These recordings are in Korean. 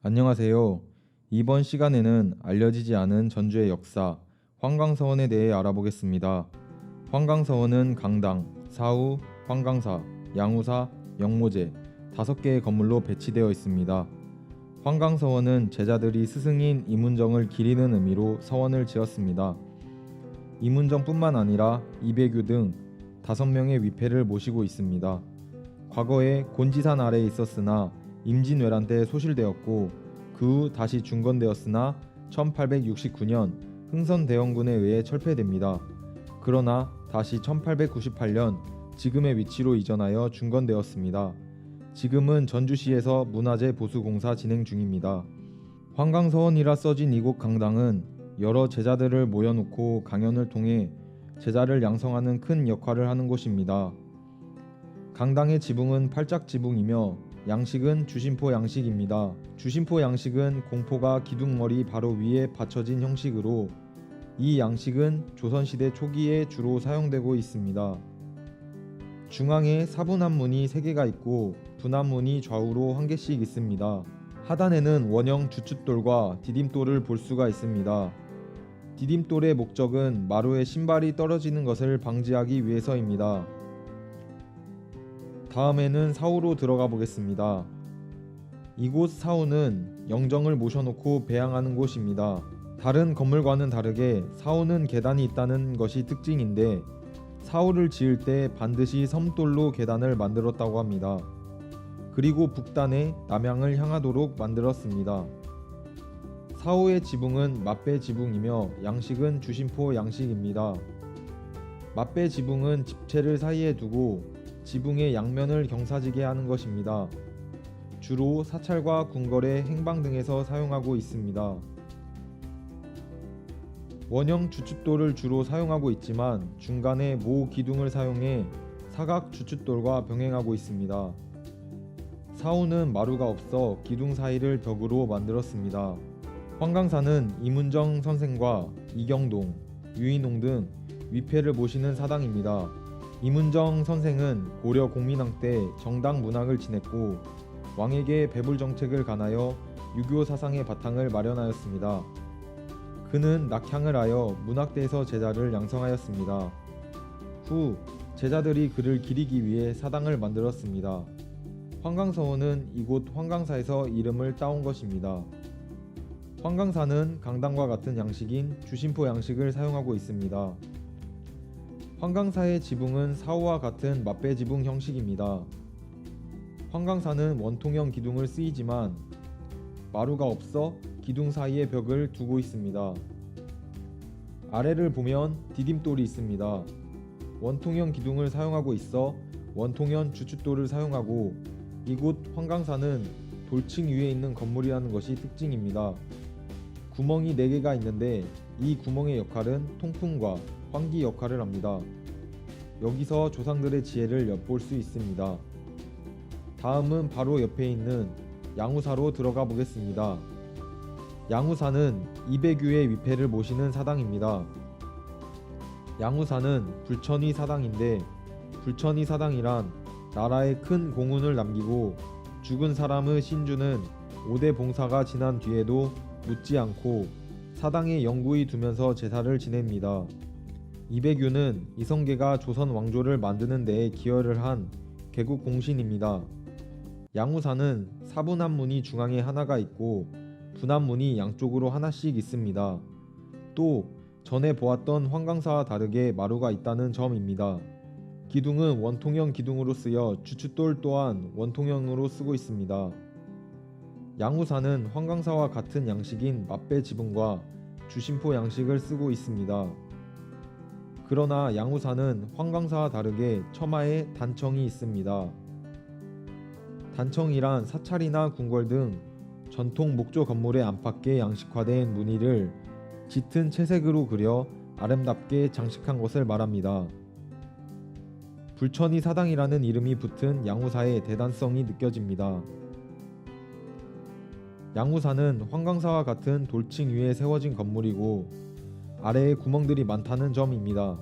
안녕하세요. 이번 시간에는 알려지지 않은 전주의 역사, 환광서원에 대해 알아보겠습니다. 환광서원은 강당, 사우, 환광사, 양우사, 영모제 5개의 건물로 배치되어 있습니다. 환광서원은 제자들이 스승인 이문정을 기리는 의미로 서원을 지었습니다. 이문정뿐만 아니라 이배규 등 5명의 위패를 모시고 있습니다. 과거에 곤지산 아래에 있었으나 임진왜란 때 소실되었고 그 후 다시 중건되었으나 1869년 흥선대원군에 의해 철폐됩니다. 그러나 다시 1898년 지금의 위치로 이전하여 중건되었습니다. 지금은 전주시에서 문화재 보수공사 진행 중입니다. 환광서원이라 써진 이곳 강당은 여러 제자들을 모여놓고 강연을 통해 제자를 양성하는 큰 역할을 하는 곳입니다. 강당의 지붕은 팔짝지붕이며 양식은 주심포 양식입니다. 주심포 양식은 공포가 기둥머리 바로 위에 받쳐진 형식으로 이 양식은 조선시대 초기에 주로 사용되고 있습니다. 중앙에 사분함문이 3개가 있고 분함문이 좌우로 1개씩 있습니다. 하단에는 원형 주춧돌과 디딤돌을 볼 수가 있습니다. 디딤돌의 목적은 마루에 신발이 떨어지는 것을 방지하기 위해서입니다. 다음에는 사우로 들어가 보겠습니다. 이곳 사우는 영정을 모셔놓고 배양하는 곳입니다. 다른 건물과는 다르게 사우는 계단이 있다는 것이 특징인데 사우를 지을 때 반드시 섬돌로 계단을 만들었다고 합니다. 그리고 북단에 남향을 향하도록 만들었습니다. 사우의 지붕은 맞배 지붕이며 양식은 주심포 양식입니다. 맞배 지붕은 집체를 사이에 두고 지붕의 양면을 경사지게 하는 것입니다. 주로 사찰과 궁궐의 행방 등에서 사용하고 있습니다. 원형 주춧돌을 주로 사용하고 있지만 중간에 모 기둥을 사용해 사각 주춧돌과 병행하고 있습니다. 사우는 마루가 없어 기둥 사이를 벽으로 만들었습니다. 환광사는 이문정 선생과 이경동, 유인홍 등 위패를 모시는 사당입니다. 이문정 선생은 고려 공민왕 때 정당 문학을 지냈고 왕에게 배불 정책을 관하여 유교 사상의 바탕을 마련하였습니다. 그는 낙향을 하여 문학대에서 제자를 양성하였습니다. 후 제자들이 그를 기리기 위해 사당을 만들었습니다. 환광서원은 이곳 환광사에서 이름을 따온 것입니다. 환광사는 강당과 같은 양식인 주심포 양식을 사용하고 있습니다. 환광사의 지붕은 사우와 같은 맞배 지붕 형식입니다. 환광사는 원통형 기둥을 쓰이지만 마루가 없어 기둥 사이에 벽을 두고 있습니다. 아래를 보면 디딤돌이 있습니다. 원통형 기둥을 사용하고 있어 원통형 주춧돌을 사용하고 이곳 환광사는 돌층 위에 있는 건물이라는 것이 특징입니다. 구멍이 4개가 있는데 이 구멍의 역할은 통풍과 환기 역할을 합니다. 여기서 조상들의 지혜를 엿볼 수 있습니다. 다음은 바로 옆에 있는 양우사로 들어가 보겠습니다. 양우사는 이배규의 위패를 모시는 사당입니다. 양우사는 불천위 사당인데 불천위 사당이란 나라에 큰 공훈을 남기고 죽은 사람의 신주는 5대 봉사가 지난 뒤에도 묻지 않고 사당에 영구히 두면서 제사를 지냅니다. 이배규는 이성계가 조선 왕조를 만드는 데에 기여를 한 개국 공신입니다. 양우사는 사분함문이 중앙에 하나가 있고 분함문이 양쪽으로 하나씩 있습니다. 또 전에 보았던 환광사와 다르게 마루가 있다는 점입니다. 기둥은 원통형 기둥으로 쓰여 주춧돌 또한 원통형으로 쓰고 있습니다. 양우사는 환광사와 같은 양식인 맞배 지붕과 주심포 양식을 쓰고 있습니다. 그러나 양우사는 환광사와 다르게 처마에 단청이 있습니다. 단청이란 사찰이나 궁궐 등 전통 목조 건물의 안팎에 양식화된 무늬를 짙은 채색으로 그려 아름답게 장식한 것을 말합니다. 불천위 사당이라는 이름이 붙은 양우사의 대단성이 느껴집니다. 양우사는 환광사와 같은 돌층 위에 세워진 건물이고 아래에 구멍들이 많다는 점입니다.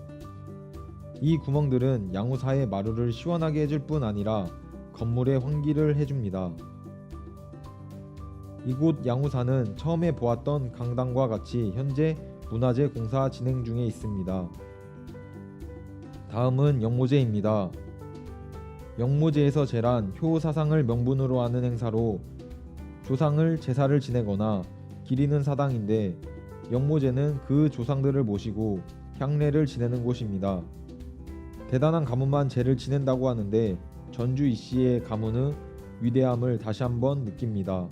이 구멍들은 양우사의 마루를 시원하게 해줄 뿐 아니라 건물에 환기를 해줍니다. 이곳 양우사는 처음에 보았던 강당과 같이 현재 문화재 공사 진행 중에 있습니다. 다음은 영모제입니다. 영모제에서 제란 효 사상을 명분으로 하는 행사로 조상을 제사를 지내거나 기리는 사당인데, 영모제는 그 조상들을 모시고 향례를 지내는 곳입니다. 대단한 가문만 제를 지낸다고 하는데 전주 이씨의 가문의 위대함을 다시 한번 느낍니다.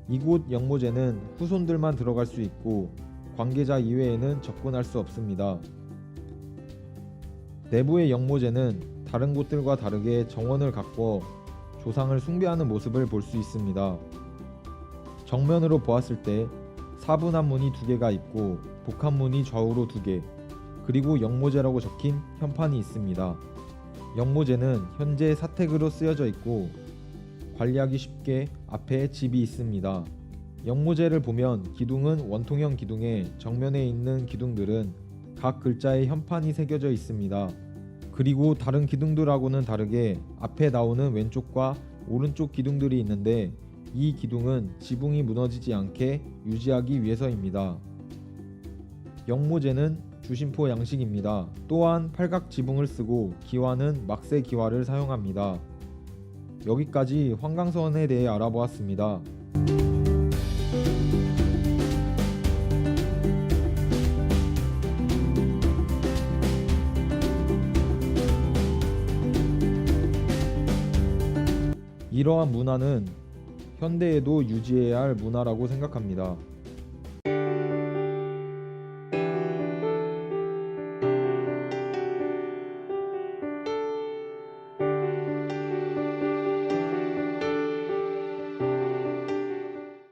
이곳 영모제는 후손들만 들어갈 수 있고 관계자 이외에는 접근할 수 없습니다. 내부의 영모제는 다른 곳들과 다르게 정원을 가꿔 조상을 숭배하는 모습을 볼 수 있습니다. 정면으로 보았을 때 사분한문이 2개가 있고 복합문이 좌우로 2개, 그리고 영모제라고 적힌 현판이 있습니다. 영모제는 현재 사택으로 쓰여져 있고 관리하기 쉽게 앞에 집이 있습니다. 영모제를 보면 기둥은 원통형 기둥에 정면에 있는 기둥들은 각 글자에 현판이 새겨져 있습니다. 그리고 다른 기둥들하고는 다르게 앞에 나오는 왼쪽과 오른쪽 기둥들이 있는데, 이 기둥은 지붕이 무너지지 않게 유지하기 위해서입니다. 영모제는 주심포 양식입니다. 또한 팔각 지붕을 쓰고 기와는 막새 기와를 사용합니다. 여기까지 환강선에 대해 알아보았습니다. 이러한 문화는 현대에도 유지해야 할 문화라고 생각합니다.